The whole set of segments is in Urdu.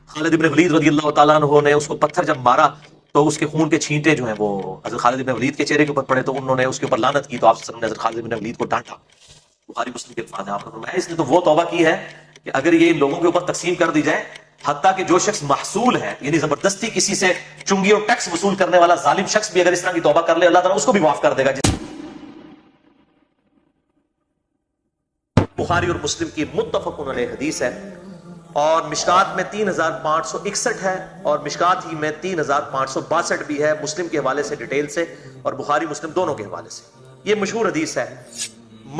خالد ابن ولید رضی اللہ تعالیٰ عنہ نے اس کو پتھر جب مارا تو اس کے خون کے چھینٹے جو ہیں وہ حضرت خالد ابن ولید کے چہرے کے اوپر پڑے تو انہوں نے اس کے اوپر لعنت کی، تو آپ صلی اللہ علیہ وسلم نے حضرت خالد ابن ولید کو ڈانٹا۔ بخاری مسلم کے الفاظ ہیں، آپ نے فرمایا اس نے تو وہ توبہ کی ہے کہ اگر یہ ان لوگوں کے اوپر تقسیم کر دی جائے، حتیٰ کہ جو شخص محصول ہے یعنی زبردستی کسی سے چنگی اور ٹیکس وصول کرنے والا ظالم شخص بھی اگر اس طرح کی توبہ کر لے، اللہ تعالیٰ اس کو بھی معاف کر دے گا۔ بخاری اور مسلم کی متفق علیہ حدیث ہے، اور مشکات میں 3561 ہے، اور مشکات ہی میں 3562 بھی ہے، مسلم کے حوالے سے ڈیٹیل سے اور بخاری مسلم دونوں کے حوالے سے۔ یہ مشہور حدیث ہے،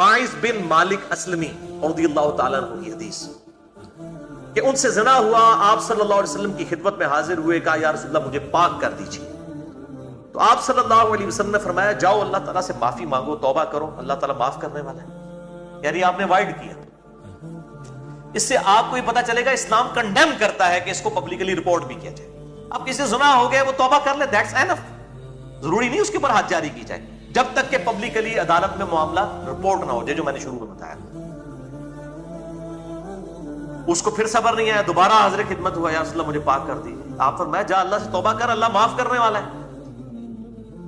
ماعز بن مالک اسلمی رضی اللہ تعالیٰ عنہ کی حدیث کہ ان سے زنا ہوا، آپ صلی اللہ علیہ وسلم کی خدمت میں حاضر ہوئے، کہا یا رسول اللہ مجھے پاک کر دیجیے، تو آپ صلی اللہ علیہ وسلم نے فرمایا جاؤ اللہ تعالیٰ سے معافی مانگو، توبہ کرو، اللہ تعالیٰ معاف کرنے والا ہے۔ یعنی آپ نے وائڈ کیا، اس سے آپ کو یہ پتا چلے گا اسلام کنڈیم کرتا ہے کہ اس کو پبلکلی رپورٹ بھی کیا جائے۔ اب کسی زنا ہو گئے وہ توبہ کر لے، دیٹس اینف، ضروری نہیں اس کے اوپر حد جاری کی جائے جب تک کہ پبلکلی عدالت میں معاملہ رپورٹ نہ ہو جائے، جو میں نے شروع میں بتایا۔ اس کو پھر صبر نہیں آیا، دوبارہ حاضر خدمت ہوا، یا رسول اللہ مجھے پاک کر دیجیے، آپ فرمایا جا اللہ سے توبہ کر، اللہ معاف کرنے والا ہے۔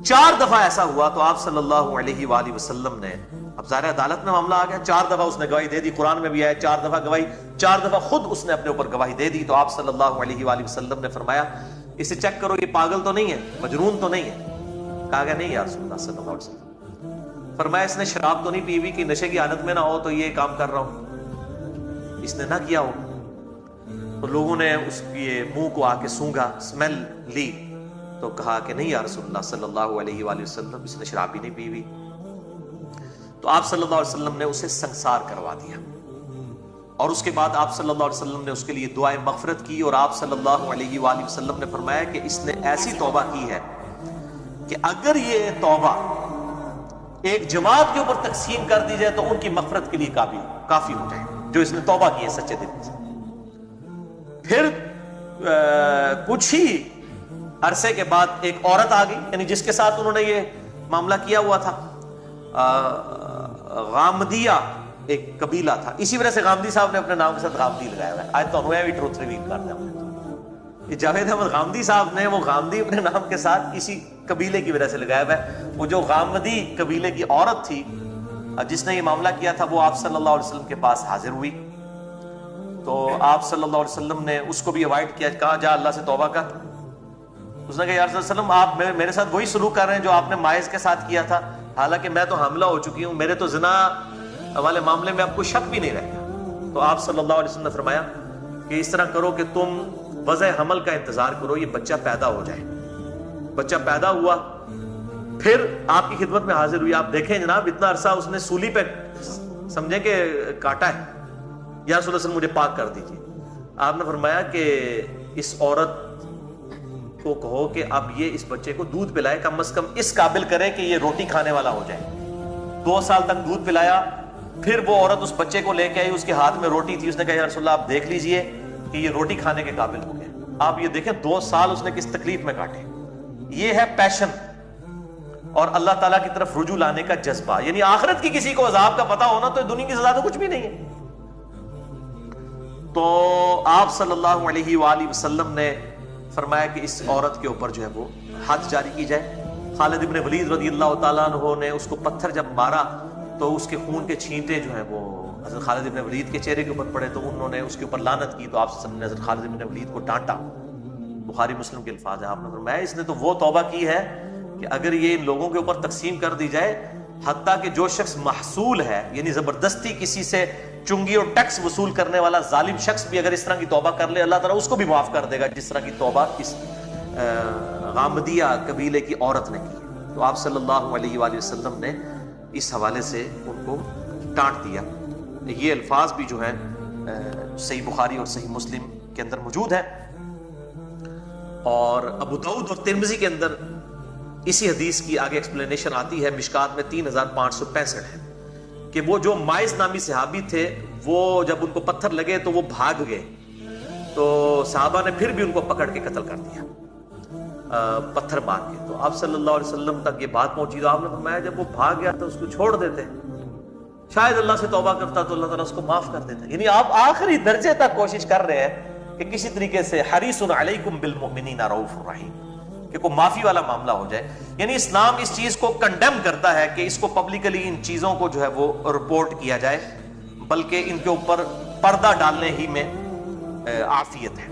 4 دفعہ ایسا ہوا تو آپ صلی اللہ علیہ وآلہ وسلم نے، اب ظاہر عدالت میں معاملہ آ گیا، 4 دفعہ اس نے گواہی دے دی، قرآن میں بھی آیا 4 دفعہ گواہی، 4 دفعہ خود اس نے اپنے اوپر گواہی دے دی، تو آپ صلی اللہ علیہ وآلہ وسلم نے فرمایا اسے چیک کرو، یہ پاگل تو نہیں ہے، مجنون تو نہیں ہے؟ کہا کہ نہیں یا رسول اللہ صلی اللہ علیہ وسلم۔ فرمایا اس نے شراب تو نہیں پی ہوئی کہ نشے کی حالت میں نہ ہو تو یہ کام کر رہا ہوں؟ اس نے نہ کیا ہو تو لوگوں نے اس کے منہ کو آ کے سونگا، اسمیل لی، تو کہا کہ نہیں یا رسول اللہ صلی اللہ علیہ وآلہ وسلم، اس نے شراب بھی نہیں پی ہوئی۔ تو آپ صلی اللہ علیہ وسلم نے اسے سنسار کروا دیا، اور اس کے بعد آپ صلی اللہ علیہ وسلم نے اس کے لیے دعائے مغفرت کی، اور آپ صلی اللہ علیہ وآلہ وسلم نے فرمایا کہ اس نے ایسی توبہ کی ہے کہ اگر یہ توبہ ایک جماعت کے اوپر تقسیم کر دی جائے تو ان کی مغفرت کے لیے کافی ہو جائے، جو اس نے توبہ کی ہے سچے دل سے۔ پھر کچھ ہی عرصے کے بعد ایک عورت آ گئی، یعنی جس کے ساتھ انہوں نے یہ معاملہ کیا ہوا تھا، غامدیہ ایک قبیلہ تھا، اسی وجہ سے غامدی صاحب نے اپنے نام کے ساتھ غامدی لگایا ہوا ہے۔ آج تو ہمیں بھی ٹروتھ ریویل کر دیں، یہ جاوید احمد غامدی صاحب نے وہ غامدی اپنے نام کے ساتھ اسی قبیلے کی وجہ سے لگایا ہوا ہے۔ وہ جو غامدی قبیلے کی عورت تھی جس نے یہ معاملہ کیا تھا، وہ آپ صلی اللہ علیہ وسلم کے پاس حاضر ہوئی، تو آپ صلی اللہ علیہ وسلم نے اس کو بھی اوائڈ کیا، کہا جا اللہ سے توبہ کر۔ اس نے کہا یا رسول اللہ علیہ وسلم آپ میرے ساتھ وہی سلوک کر رہے ہیں جو آپ نے ماعز کے ساتھ کیا تھا، حالانکہ میں تو حاملہ ہو چکی ہوں، میرے تو زنا والے معاملے میں اب کوئی شک بھی نہیں رہ گیا۔ تو آپ صلی اللہ علیہ وسلم نے فرمایا کہ اس طرح کرو کہ تم وضع حمل کا انتظار کرو، یہ بچہ پیدا ہو جائے۔ بچہ پیدا ہوا، پھر آپ کی خدمت میں حاضر ہوئی، آپ دیکھیں جناب اتنا عرصہ اس نے سولی پہ سمجھیں کہ کاٹا ہے، یا رسول اللہ صلی اللہ علیہ وسلم مجھے پاک کر دیجیے۔ آپ نے فرمایا کہ اس عورت کو کہو کہ اب یہ اس بچے کو دودھ پلائے، کم از کم اس قابل کرے کہ یہ روٹی کھانے والا ہو جائے۔ 2 سال تک دودھ پلایا، پھر وہ عورت اس بچے کو لے کے آئی، اس کے ہاتھ میں روٹی تھی، اس نے کہا یا رسول اللہ آپ دیکھ لیجئے کہ یہ روٹی کھانے کے قابل ہو گیا۔ آپ یہ دیکھیں 2 سال اس نے کس تکلیف میں کاٹے۔ یہ ہے پیشن اور اللہ تعالیٰ کی طرف رجوع لانے کا جذبہ، یعنی آخرت کی کسی کو عذاب کا پتہ ہونا تو دنیا کی سزا تو کچھ بھی نہیں ہے۔ تو آپ صلی اللہ علیہ وآلہ وسلم نے فرمایا کہ اس عورت کے اوپر جو ہے وہ حد جاری کی جائے۔ خالد ابن ولید رضی اللہ تعالیٰ عنہ نے اس کو پتھر جب مارا تو اس کے خون کے چھینٹے جو ہیں وہ حضرت خالد ابن ولید کے چہرے کے اوپر پڑے، تو انہوں نے اس کے اوپر لعنت کی، تو آپ صلی اللہ علیہ وسلم نے حضرت خالد ابن ولید کو ڈانٹا۔ بخاری مسلم کے الفاظ ہیں، آپ نے فرمایا اس نے تو وہ توبہ کی ہے کہ اگر یہ ان لوگوں کے اوپر تقسیم کر دی جائے، حتیٰ کہ جو شخص محصول ہے یعنی زبردستی کسی سے چنگی اور ٹیکس وصول کرنے والا ظالم شخص بھی اگر اس طرح کی توبہ کر لے، اللہ تعالیٰ اس کو بھی معاف کر دے گا جس طرح کی توبہ اس غامدیہ قبیلے کی عورت نے کی۔ تو آپ صلی اللہ علیہ وآلہ وسلم نے اس حوالے سے ان کو ڈانٹ دیا۔ یہ الفاظ بھی جو ہیں صحیح بخاری اور صحیح مسلم کے اندر موجود ہیں، اور ابو داؤد اور ترمذی کے اندر اسی حدیث کی آگے ایکسپلینیشن آتی ہے، مشکات میں 3565 ہے کہ وہ جو ماعز نامی صحابی تھے، وہ جب ان کو پتھر لگے تو وہ بھاگ گئے، تو صحابہ نے پھر بھی ان کو پکڑ کے قتل کر دیا پتھر مار کے۔ تو آپ صلی اللہ علیہ وسلم تک یہ بات پہنچی، تو آپ نے فرمایا جب وہ بھاگ گیا تو اس کو چھوڑ دیتے، شاید اللہ سے توبہ کرتا تو اللہ تعالیٰ اس کو معاف کر دیتا۔ یعنی آپ آخری درجے تک کوشش کر رہے ہیں کہ کسی طریقے سے حریص علیکم بالمؤمنین رؤوف الرحیم، کہ کوئی معافی والا معاملہ ہو جائے. یعنی اسلام اس چیز کو کنڈیم کرتا ہے کہ اس کو پبلکلی ان چیزوں کو جو ہے وہ رپورٹ کیا جائے، بلکہ ان کے اوپر پردہ ڈالنے ہی میں عافیت ہے.